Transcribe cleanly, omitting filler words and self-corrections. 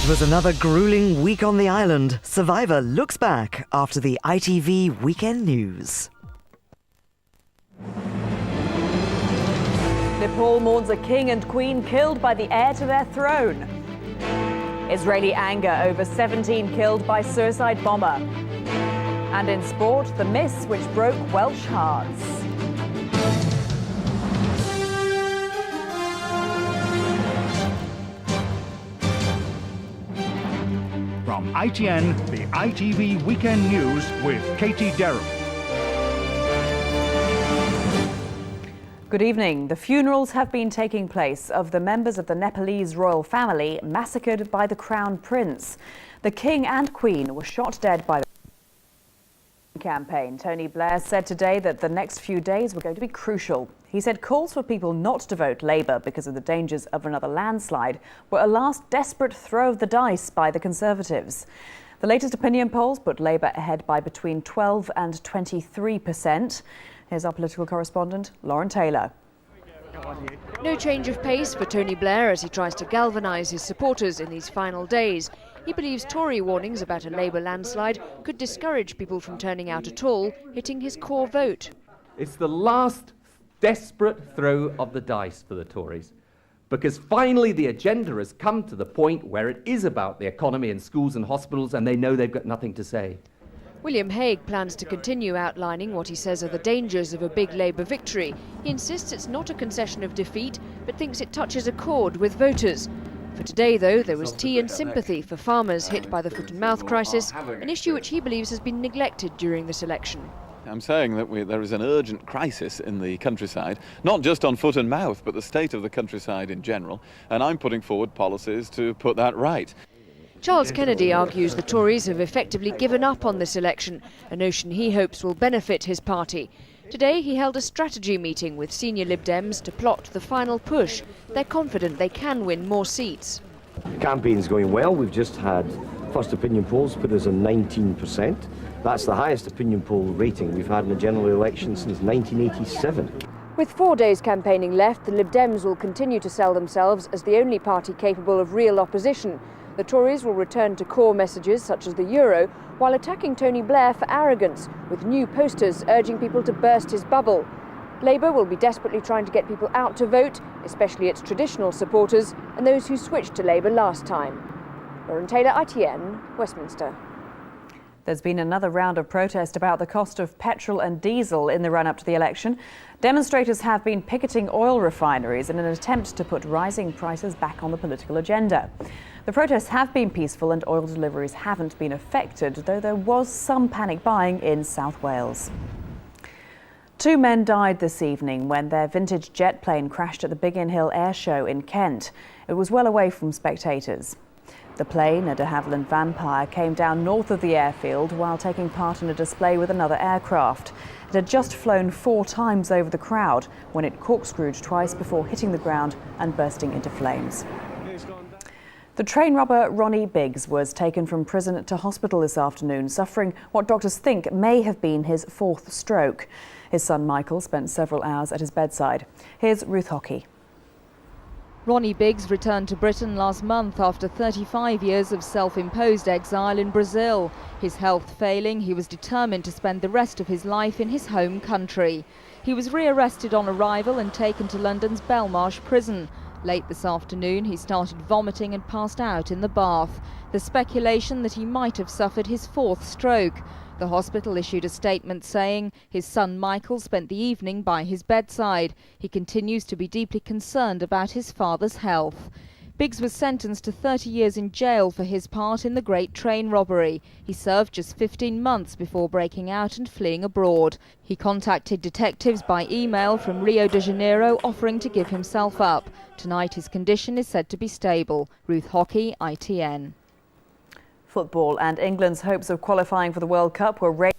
It was another grueling week on the island. Survivor looks back after the ITV Weekend News. Nepal mourns a king and queen killed by the heir to their throne. Israeli anger over 17 killed by suicide bomber. And in sport, the miss which broke Welsh hearts. From ITN, the ITV Weekend News with Katie Derham. Good evening. The funerals have been taking place of the members of the Nepalese royal family massacred by the Crown Prince. The King and Queen were shot dead by the campaign. Tony Blair said today that the next few days were going to be crucial. He said calls for people not to vote Labour because of the dangers of another landslide were a last desperate throw of the dice by the Conservatives. The latest opinion polls put Labour ahead by between 12 and 23%. Here's our political correspondent, Lauren Taylor. No change of pace for Tony Blair as he tries to galvanise his supporters in these final days. He believes Tory warnings about a Labour landslide could discourage people from turning out at all, hitting his core vote. It's the last desperate throw of the dice for the Tories, because finally the agenda has come to the point where it is about the economy and schools and hospitals, and they know they've got nothing to say. William Hague plans to continue outlining what he says are the dangers of a big Labour victory. He insists it's not a concession of defeat, but thinks it touches a chord with voters. For today, though, there was tea and sympathy for farmers hit by the foot and mouth crisis, an issue which he believes has been neglected during this election. I'm saying that there is an urgent crisis in the countryside, not just on foot and mouth, but the state of the countryside in general, and I'm putting forward policies to put that right. Charles Kennedy argues the Tories have effectively given up on this election, a notion he hopes will benefit his party. Today he held a strategy meeting with senior Lib Dems to plot the final push. They're confident they can win more seats. The campaign's going well. We've just had first opinion polls put us on 19%. That's the highest opinion poll rating we've had in a general election since 1987. With 4 days campaigning left, the Lib Dems will continue to sell themselves as the only party capable of real opposition. The Tories will return to core messages such as the euro, while attacking Tony Blair for arrogance, with new posters urging people to burst his bubble. Labour will be desperately trying to get people out to vote, especially its traditional supporters and those who switched to Labour last time. Lauren Taylor, ITN, Westminster. There's been another round of protest about the cost of petrol and diesel in the run-up to the election. Demonstrators have been picketing oil refineries in an attempt to put rising prices back on the political agenda. The protests have been peaceful and oil deliveries haven't been affected, though there was some panic buying in South Wales. 2 men died this evening when their vintage jet plane crashed at the Biggin Hill air show in Kent. It was well away from spectators. The plane, a de Havilland Vampire, came down north of the airfield while taking part in a display with another aircraft. It had just flown 4 times over the crowd when it corkscrewed twice before hitting the ground and bursting into flames. The train robber Ronnie Biggs was taken from prison to hospital this afternoon, suffering what doctors think may have been his 4th stroke. His son Michael spent several hours at his bedside. Here's Ruth Hockey. Ronnie Biggs returned to Britain last month after 35 years of self-imposed exile in Brazil. His health failing, he was determined to spend the rest of his life in his home country. He was rearrested on arrival and taken to London's Belmarsh prison. Late this afternoon, he started vomiting and passed out in the bath. There's speculation that he might have suffered his 4th stroke. The hospital issued a statement saying his son Michael spent the evening by his bedside. He continues to be deeply concerned about his father's health. Biggs was sentenced to 30 years in jail for his part in the Great Train robbery. He served just 15 months before breaking out and fleeing abroad. He contacted detectives by email from Rio de Janeiro offering to give himself up. Tonight his condition is said to be stable. Ruth Hockey, ITN. Football and England's hopes of qualifying for the World Cup were raised